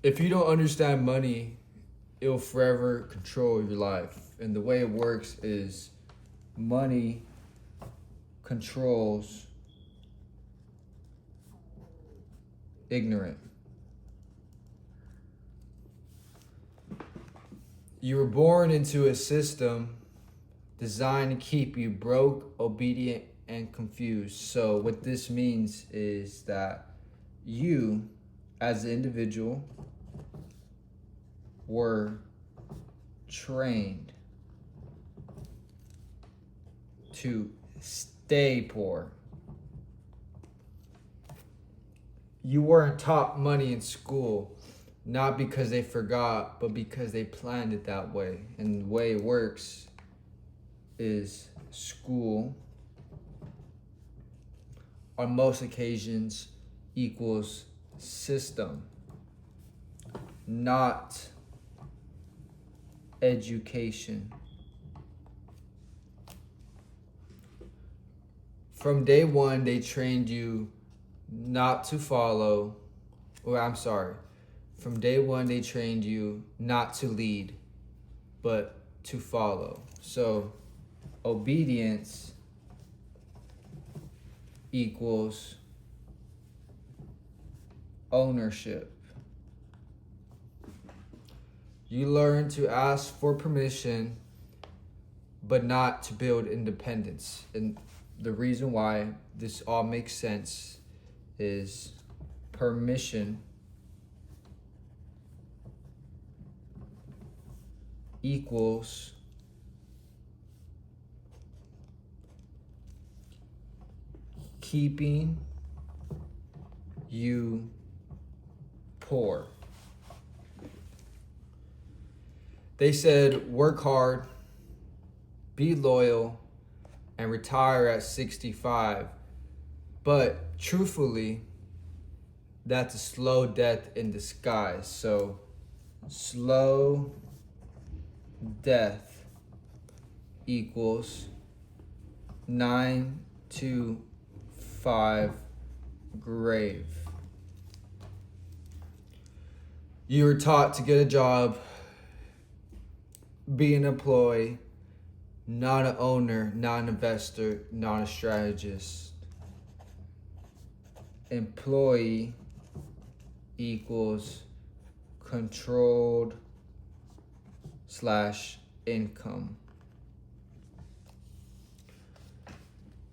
If you don't understand money, it'll forever control your life. And the way it works is money controls ignorant. You were born into a system designed to keep you broke, obedient, and confused. So, what this means is that you, as an individual, were trained to stay poor. You weren't taught money in school, not because they forgot, but because they planned it that way. And the way it works is school, on most occasions, equals system, not education. From day one, they trained you not to follow, or I'm sorry, from day one, they trained you not to lead, but to follow. So, obedience equals ownership. You learn to ask for permission, but not to build independence. And the reason why this all makes sense is permission equals keeping you poor. They said work hard, be loyal, and retire at 65. But truthfully, that's a slow death in disguise. So, slow death equals 9 to 5 grave. You were taught to get a job, be an employee, not an owner, not an investor, not a strategist. Employee equals controlled / income.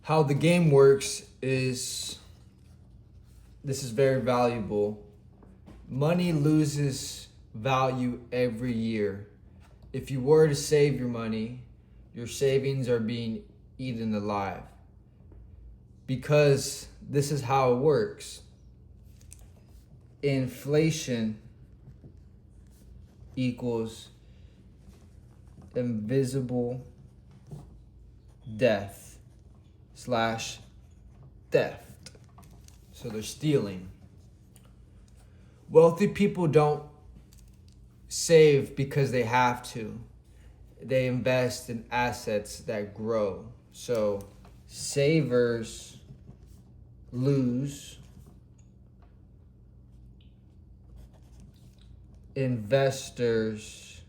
How the game works is this is very valuable. Money loses value every year. If you were to save your money, your savings are being eaten alive. Because this is how it works. Inflation equals invisible death / theft. So they're stealing. Wealthy people don't save because they have to. They invest in assets that grow. So savers lose, investors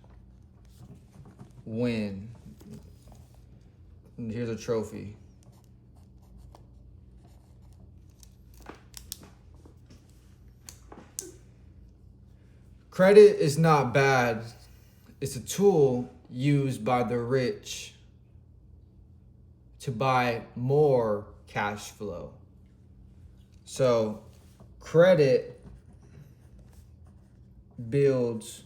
win. And here's a trophy. Credit is not bad. It's a tool used by the rich to buy more cash flow. So, credit builds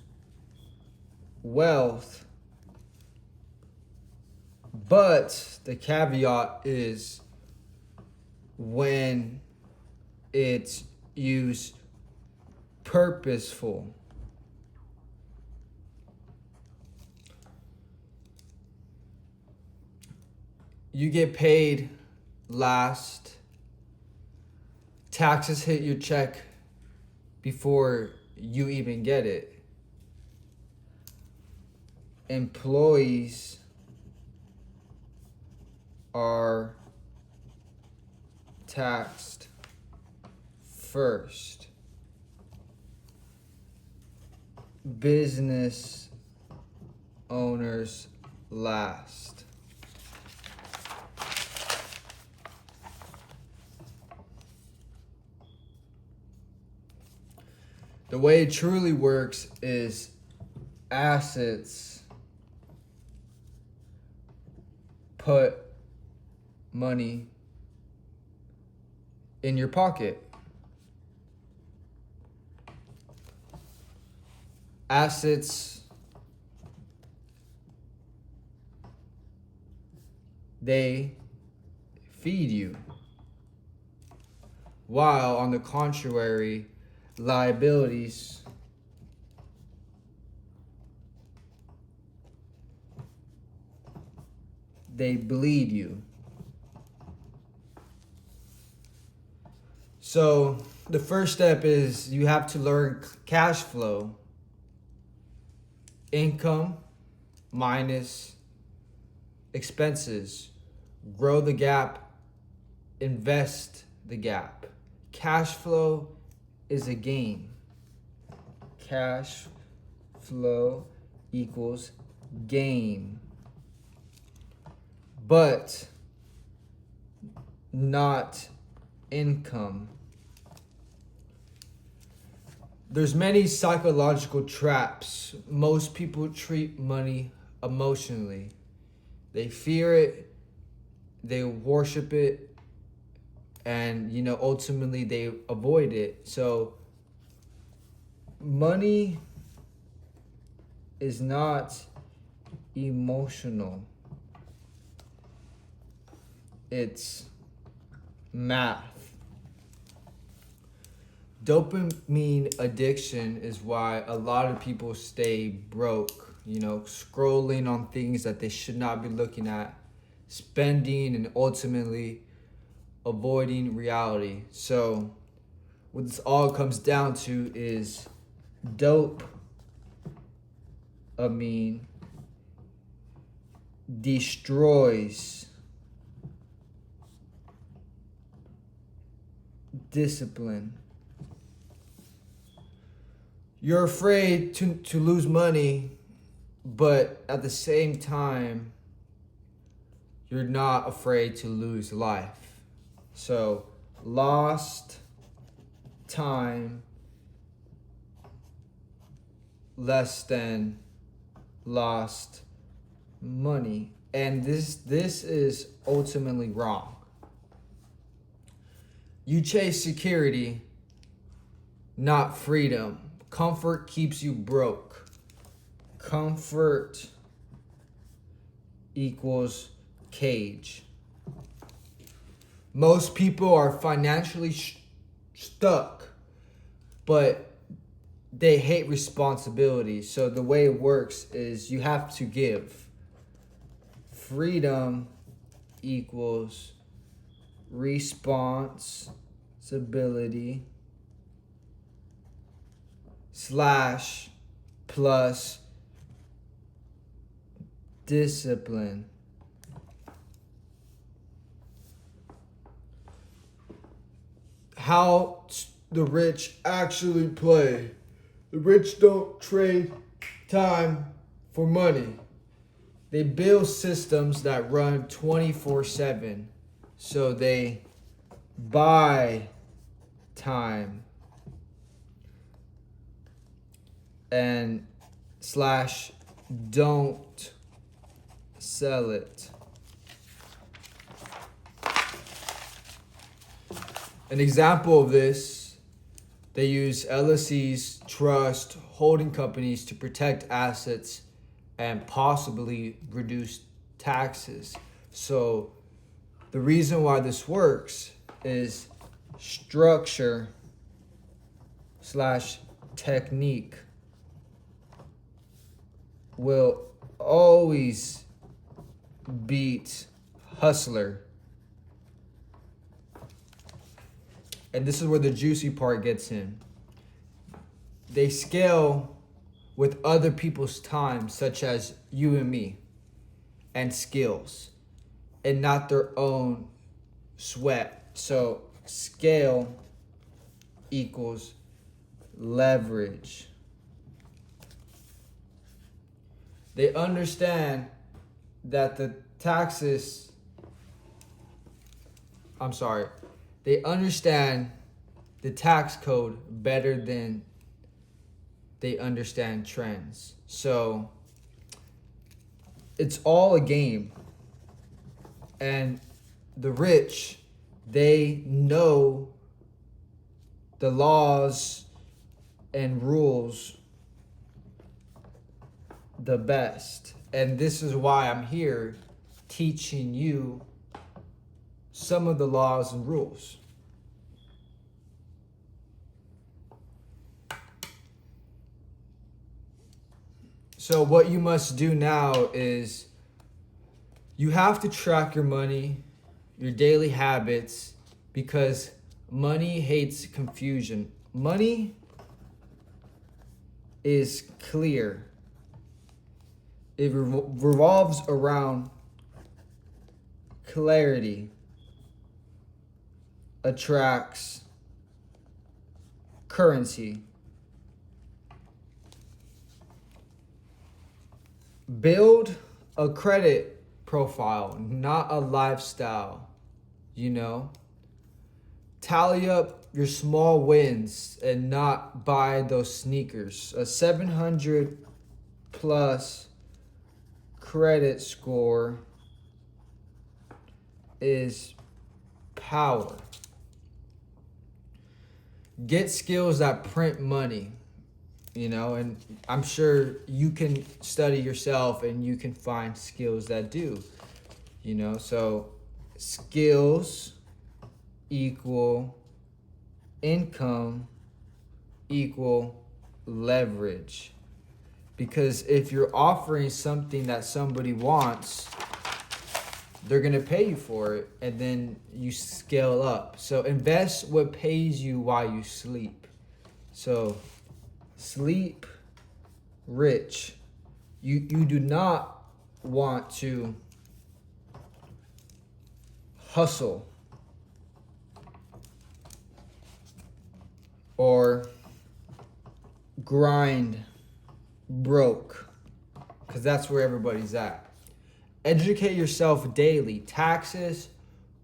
wealth, but the caveat is when it's used purposeful. You get paid last. Taxes hit your check before you even get it. Employees are taxed first. business owners last. The way it truly works is assets put money in your pocket. Assets, they feed you. While on the contrary, liabilities they bleed you. So the first step is you have to learn cash flow. Income minus expenses. Grow the gap, invest the gap. Cash flow is a game. Cash flow equals gain. But not income. There's many psychological traps. Most people treat money emotionally. They fear it, they worship it, and ultimately they avoid it. So money is not emotional. It's math. Dopamine addiction is why a lot of people stay broke, scrolling on things that they should not be looking at, spending, and ultimately avoiding reality. So what this all comes down to is dopamine destroys discipline. You're afraid to lose money, but at the same time, you're not afraid to lose life. So, lost time less than lost money. And this is ultimately wrong. You chase security, not freedom. Comfort keeps you broke. Comfort equals cage. Most people are financially stuck, but they hate responsibility. So the way it works is you have to give. Freedom equals responsibility / plus discipline. How the rich actually play. The rich don't trade time for money. They build systems that run 24/7. So they buy time and / don't sell it. An example of this, they use LLCs, trust, holding companies to protect assets and possibly reduce taxes. So the reason why this works is structure / technique will always beat hustler. And this is where the juicy part gets in. They scale with other people's time, such as you and me, and skills, and not their own sweat. So scale equals leverage. They understand that the taxes, I'm sorry, they understand the tax code better than they understand trends. So it's all a game. And the rich, they know the laws and rules the best. And this is why I'm here teaching you some of the laws and rules. So what you must do now is you have to track your money, your daily habits, because money hates confusion. Money is clear. It revolves around clarity, attracts currency. Build a credit profile, not a lifestyle, you know? Tally up your small wins and not buy those sneakers. A 700 plus credit score is power. Get skills that print money, you know, and I'm sure you can study yourself and you can find skills that do, you know. So skills equal income equal leverage. Because if you're offering something that somebody wants, they're going to pay you for it, and then you scale up. So invest what pays you while you sleep. So sleep rich. You do not want to hustle or grind broke, because that's where everybody's at. Educate yourself daily. Taxes,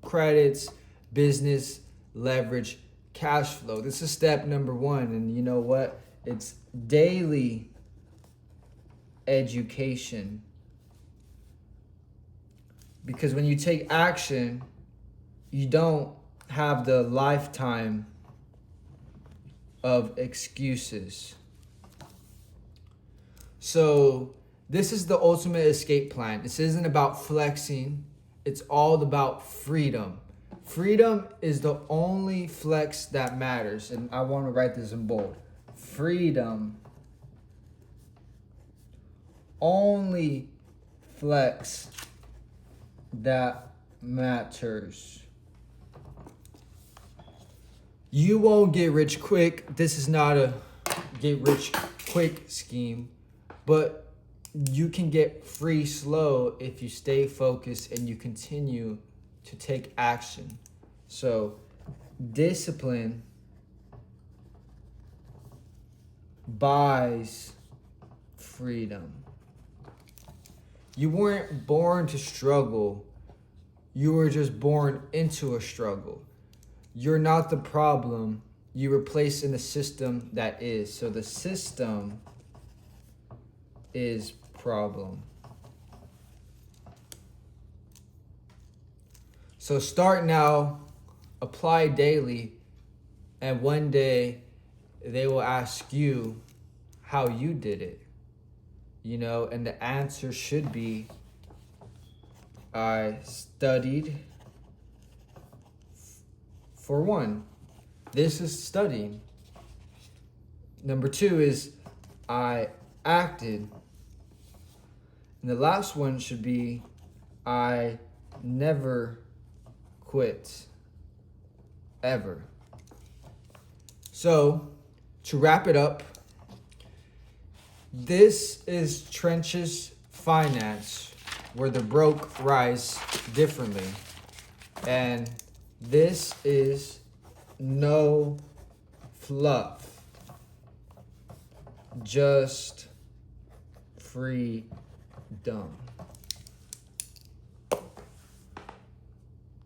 credits, business, leverage, cash flow. This is step number 1. And you know what? It's daily education. Because when you take action, you don't have the lifetime of excuses. So this is the ultimate escape plan. This isn't about flexing. It's all about freedom. Freedom is the only flex that matters. And I want to write this in bold. Freedom. Only flex that matters. You won't get rich quick. This is not a get rich quick scheme, but you can get free slow if you stay focused and you continue to take action. So discipline buys freedom. You weren't born to struggle. You were just born into a struggle. You're not the problem. You were placed in a system that is. So the system is problem. So start now, apply daily, and one day they will ask you how you did it. You know, and the answer should be, I studied. For one, this is studying. Number 2 is I acted. And the last one should be I never quit. Ever. So, to wrap it up, this is Trenches Finance, where the broke rise differently. And this is no fluff, just free Dumb.